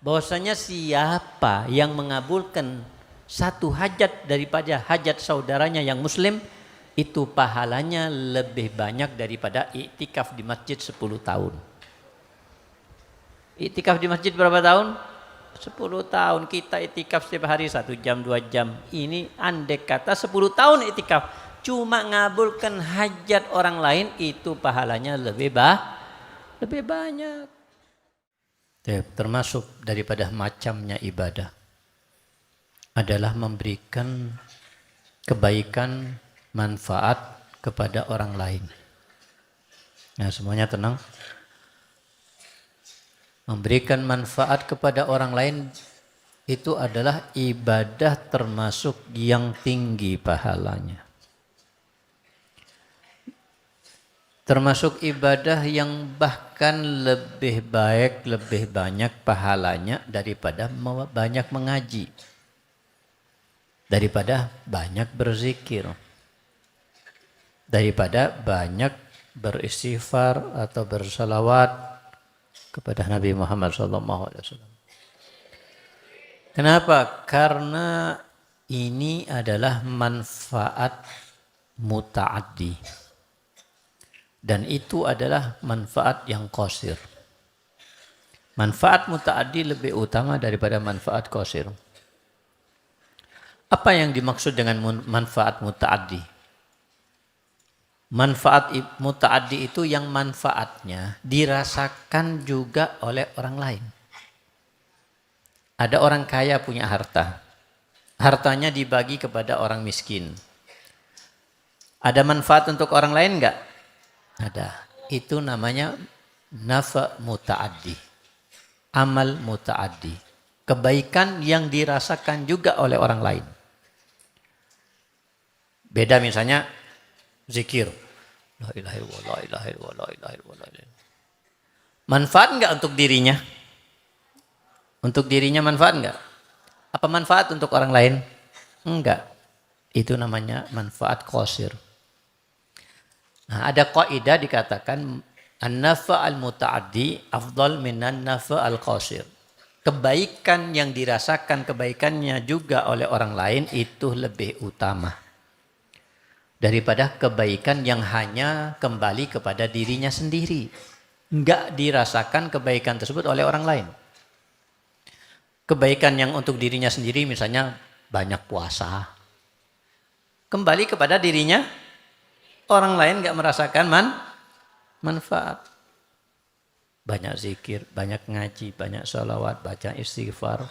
bahwasanya siapa yang mengabulkan satu hajat daripada hajat saudaranya yang muslim, itu pahalanya lebih banyak daripada iktikaf di masjid 10 tahun. Iktikaf di masjid berapa tahun? 10 tahun. Kita iktikaf setiap hari 1 jam 2 jam. Ini andai kata 10 tahun iktikaf, cuma ngabulkan hajat orang lain, itu pahalanya lebih banyak. Termasuk daripada macamnya ibadah adalah memberikan kebaikan, manfaat kepada orang lain. Nah, semuanya tenang. Memberikan manfaat kepada orang lain itu adalah ibadah termasuk yang tinggi pahalanya. Termasuk ibadah yang bahkan lebih baik, lebih banyak pahalanya daripada banyak mengaji, daripada banyak berzikir, daripada banyak beristighfar atau bersalawat kepada Nabi Muhammad SAW. Kenapa? Karena ini adalah manfaat muta'addi. Dan itu adalah manfaat yang qasir. Manfaat muta'addi lebih utama daripada manfaat qasir. Apa yang dimaksud dengan manfaat muta'addi? Manfaat muta'addi itu yang manfaatnya dirasakan juga oleh orang lain. Ada orang kaya punya harta. Hartanya dibagi kepada orang miskin. Ada manfaat untuk orang lain enggak? Ada. Itu namanya nafa muta'addi. Amal muta'addi. Kebaikan yang dirasakan juga oleh orang lain. Beda misalnya zikir. La ilaha illallah, la ilaha illallah, la ilaha illallah. Manfaat enggak untuk dirinya? Untuk dirinya manfaat enggak? Apa manfaat untuk orang lain? Enggak. Itu namanya manfaat qasir. Nah, ada kaidah dikatakan an-nafa' al-muta'addi afdal minan nafa' al-qasir. Kebaikan yang dirasakan kebaikannya juga oleh orang lain itu lebih utama daripada kebaikan yang hanya kembali kepada dirinya sendiri. Enggak dirasakan kebaikan tersebut oleh orang lain. Kebaikan yang untuk dirinya sendiri misalnya banyak puasa. Kembali kepada dirinya. Orang lain enggak merasakan manfaat. Banyak zikir, banyak ngaji, banyak sholawat, baca istighfar.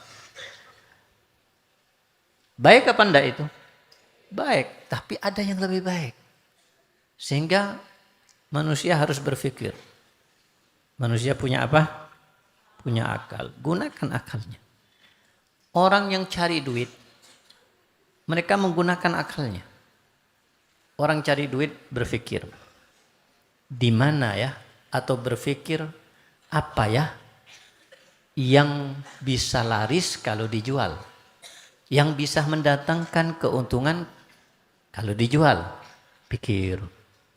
Baik apa enggak itu? Baik, tapi ada yang lebih baik. Sehingga manusia harus berpikir. Manusia punya apa? Punya akal. Gunakan akalnya. Orang yang cari duit, mereka menggunakan akalnya. Orang cari duit berpikir, di mana ya? Atau berpikir, apa ya yang bisa laris kalau dijual? Yang bisa mendatangkan keuntungan kalau dijual? Pikir,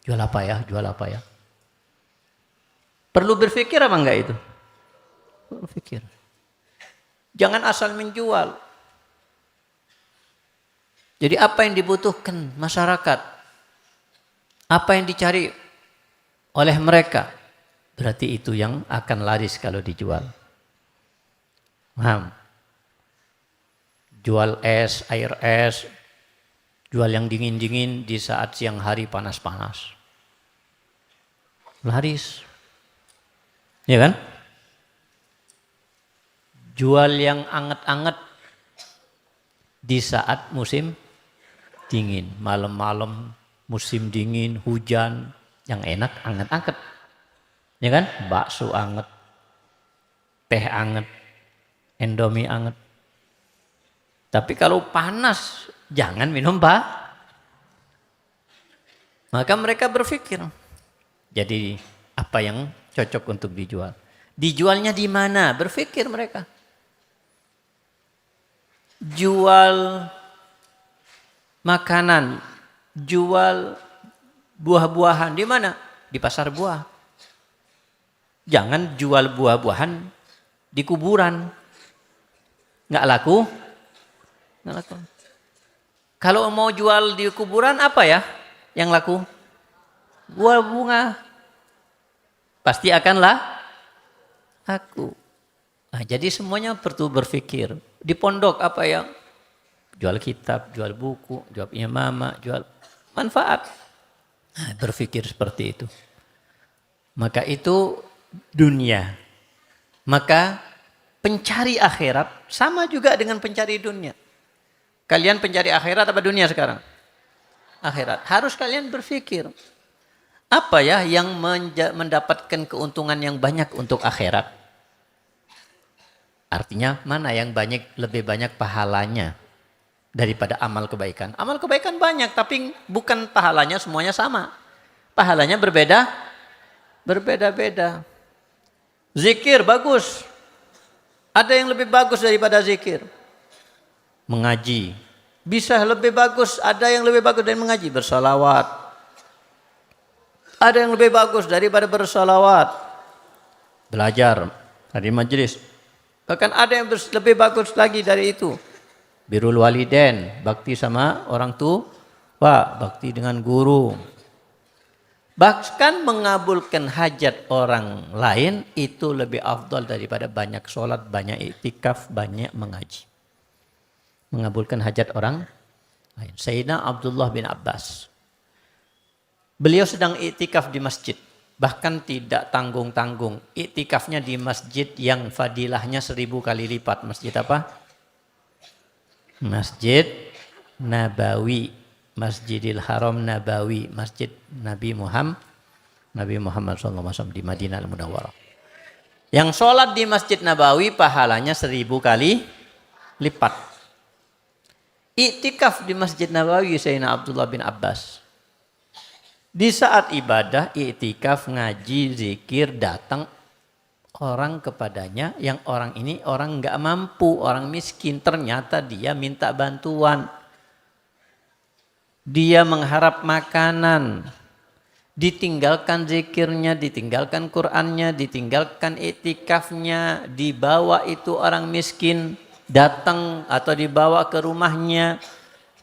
jual apa ya? Jual apa ya? Perlu berpikir apa enggak itu? Berpikir. Jangan asal menjual. Jadi apa yang dibutuhkan masyarakat? Apa yang dicari oleh mereka? Berarti itu yang akan laris kalau dijual. Paham? Jual es, air es, jual yang dingin-dingin di saat siang hari panas-panas. Laris. Ya kan? Jual yang anget-anget di saat musim dingin, malam-malam musim dingin, hujan, yang enak anget-anget. Ya kan? Bakso anget, teh anget, Indomie anget. Tapi kalau panas, jangan minum Maka mereka berpikir, jadi apa yang cocok untuk dijual? Dijualnya di mana? Berpikir mereka. Jual makanan, jual buah-buahan di mana? Di pasar buah. Jangan jual buah-buahan di kuburan. Nggak laku? Nggak laku. Kalau mau jual di kuburan apa ya yang laku? Buah bunga. Pasti akanlah laku. Nah, jadi semuanya perlu berpikir. Di pondok apa yang jual kitab, jual buku, jual punya mama, jual manfaat. Nah, berpikir seperti itu. Maka itu dunia. Maka pencari akhirat sama juga dengan pencari dunia. Kalian pencari akhirat apa dunia sekarang? Akhirat. Harus kalian berpikir. Apa ya yang mendapatkan keuntungan yang banyak untuk akhirat? Artinya mana yang lebih banyak pahalanya daripada amal kebaikan? Amal kebaikan banyak tapi bukan pahalanya semuanya sama. Pahalanya berbeda-beda. Zikir bagus. Ada yang lebih bagus daripada zikir. Mengaji. Bisa lebih bagus, ada yang lebih bagus dari mengaji. Bersalawat. Ada yang lebih bagus daripada bersalawat. Belajar dari majelis. Bahkan ada yang lebih bagus lagi dari itu. Birrul walidain, bakti sama orang tua, bakti dengan guru. Bahkan mengabulkan hajat orang lain itu lebih afdal daripada banyak sholat, banyak iktikaf, banyak mengaji. Mengabulkan hajat orang lain. Sayyidina Abdullah bin Abbas. Beliau sedang iktikaf di masjid. Bahkan tidak tanggung-tanggung. Iktikafnya di masjid yang fadilahnya 1000 kali lipat. Masjid apa? Masjid Nabawi. Masjidil Haram Nabawi. Masjid Nabi Muhammad SAW di Madinah Al-Munawwarah. Yang sholat di Masjid Nabawi pahalanya 1000 kali lipat. Iktikaf di Masjid Nabawi Sayyidina Abdullah bin Abbas. Di saat ibadah, iktikaf, ngaji, zikir, datang orang kepadanya yang orang ini orang nggak mampu, orang miskin. Ternyata dia minta bantuan. Dia mengharap makanan. Ditinggalkan zikirnya, ditinggalkan Qur'annya, ditinggalkan iktikafnya. Dibawa itu orang miskin datang atau dibawa ke rumahnya.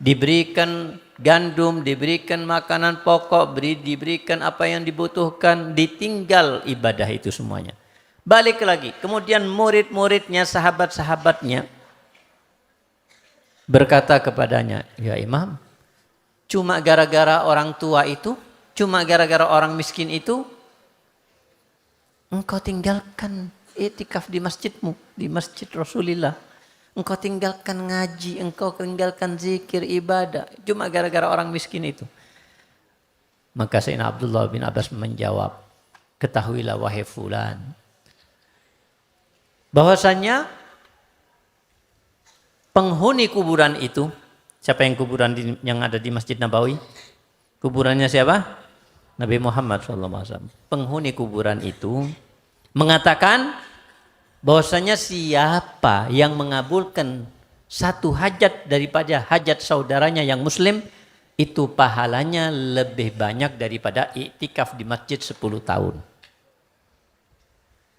Diberikan gandum, diberikan makanan pokok, diberikan apa yang dibutuhkan, ditinggal ibadah itu semuanya. Balik lagi, kemudian murid-muridnya, sahabat-sahabatnya berkata kepadanya, ya Imam, cuma gara-gara orang tua itu, cuma gara-gara orang miskin itu, engkau tinggalkan iktikaf di masjidmu, di masjid Rasulullah. Engkau tinggalkan ngaji, engkau tinggalkan zikir, ibadah. Cuma gara-gara orang miskin itu. Maka Sayyidina Abdullah bin Abbas menjawab, ketahuilah wahai fulan, bahwasanya penghuni kuburan itu, siapa yang yang ada di Masjid Nabawi? Kuburannya siapa? Nabi Muhammad SAW. Penghuni kuburan itu mengatakan, bahwasanya siapa yang mengabulkan satu hajat daripada hajat saudaranya yang muslim, itu pahalanya lebih banyak daripada iktikaf di masjid 10 tahun.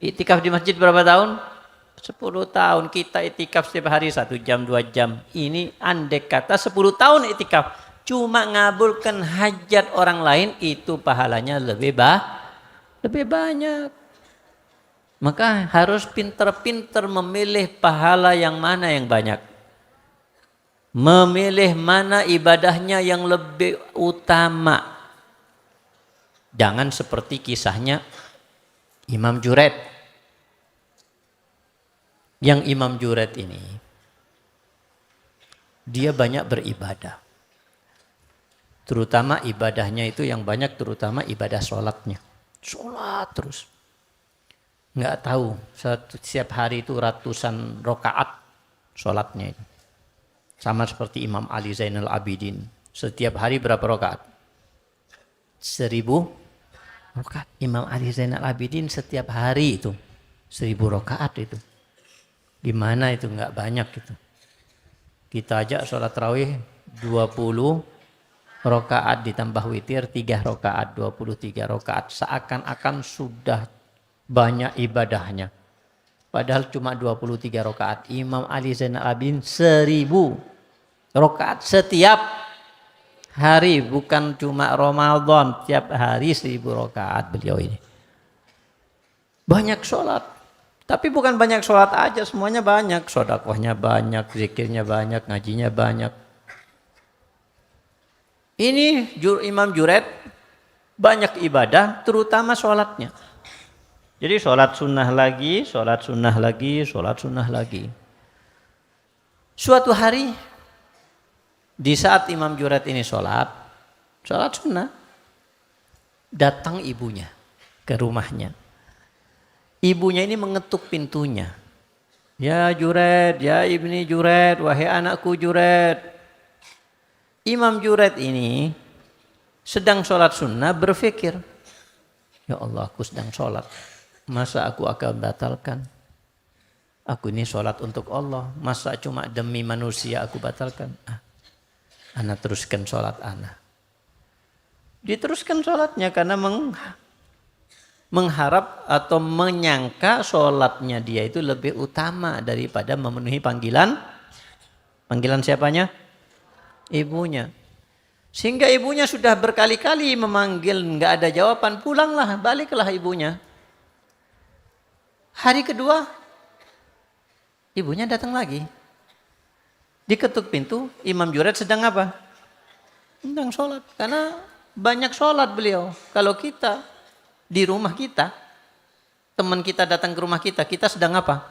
Iktikaf di masjid berapa tahun? 10 tahun. Kita iktikaf setiap hari 1 jam, 2 jam. Ini andai kata 10 tahun iktikaf. Cuma ngabulkan hajat orang lain, itu pahalanya lebih banyak. Maka harus pintar-pintar memilih pahala yang mana yang banyak. Memilih mana ibadahnya yang lebih utama. Jangan seperti kisahnya Imam Junaid. Yang Imam Junaid ini, dia banyak beribadah. Terutama ibadahnya itu yang banyak, terutama ibadah sholatnya. Sholat terus. Nggak tahu, setiap hari itu ratusan rakaat sholatnya itu. Sama seperti Imam Ali Zainal Abidin. Setiap hari berapa rakaat? 1000 rakaat. Imam Ali Zainal Abidin setiap hari itu 1000 rakaat itu. Gimana itu nggak banyak gitu. Kita aja sholat tarawih 20 rakaat ditambah witir 3 rakaat, 23 rakaat. Seakan-akan sudah banyak ibadahnya. Padahal cuma 23 rakaat. Imam Ali Zainal Abidin 1000 rakaat setiap hari. Bukan cuma Ramadan. Tiap hari 1000 rakaat beliau ini. Banyak sholat. Tapi bukan banyak sholat aja. Semuanya banyak. Sedekahnya banyak. Zikirnya banyak. Ngajinya banyak. Ini Imam Junaid banyak ibadah. Terutama sholatnya. Jadi sholat sunnah lagi, sholat sunnah lagi, sholat sunnah lagi. Suatu hari, di saat Imam Junaid ini sholat sunnah, datang ibunya ke rumahnya. Ibunya ini mengetuk pintunya. Ya Junaid, ya ibni Junaid, wahai anakku Junaid. Imam Junaid ini sedang sholat sunnah berpikir, ya Allah, aku sedang sholat. Masa aku akan batalkan? Aku ini sholat untuk Allah. Masa cuma demi manusia aku batalkan? Ana teruskan sholat ana. Diteruskan sholatnya karena mengharap atau menyangka sholatnya dia itu lebih utama daripada memenuhi panggilan siapanya? Ibunya. Sehingga ibunya sudah berkali-kali memanggil, nggak ada jawaban, pulanglah, baliklah ibunya. Hari kedua, ibunya datang lagi. Diketuk pintu, Imam Junaid sedang apa? Sedang sholat. Karena banyak sholat beliau. Kalau kita di rumah kita, teman kita datang ke rumah kita, kita sedang apa?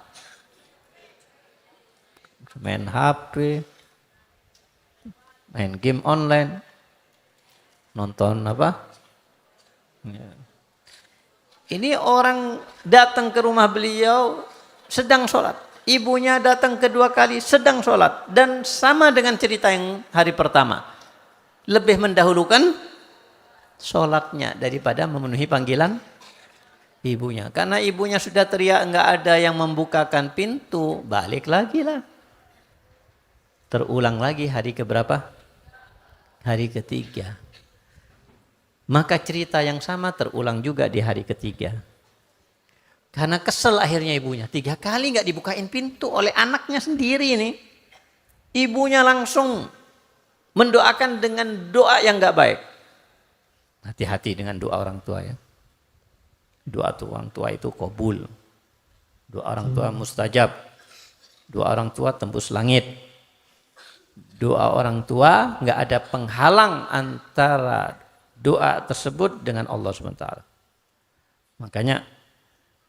Main HP, main game online, nonton apa? Ya. Ini orang datang ke rumah beliau sedang sholat. Ibunya datang kedua kali sedang sholat. Dan sama dengan cerita yang hari pertama. Lebih mendahulukan sholatnya daripada memenuhi panggilan ibunya. Karena ibunya sudah teriak enggak ada yang membukakan pintu. Balik lagi lah. Terulang lagi hari keberapa? Hari ketiga. Maka cerita yang sama terulang juga di hari ketiga. Karena kesel akhirnya ibunya. 3 kali gak dibukain pintu oleh anaknya sendiri ini. Ibunya langsung mendoakan dengan doa yang gak baik. Hati-hati dengan doa orang tua ya. Doa orang tua itu qabul. Doa orang tua mustajab. Doa orang tua tembus langit. Doa orang tua gak ada penghalang antara doa tersebut dengan Allah SWT. Makanya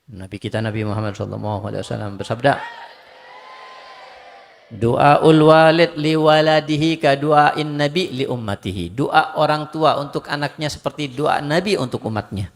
Nabi kita Nabi Muhammad SAW bersabda, doaul walid li waladihi ka doain nabi li ummatihi. Doa orang tua untuk anaknya seperti doa Nabi untuk umatnya.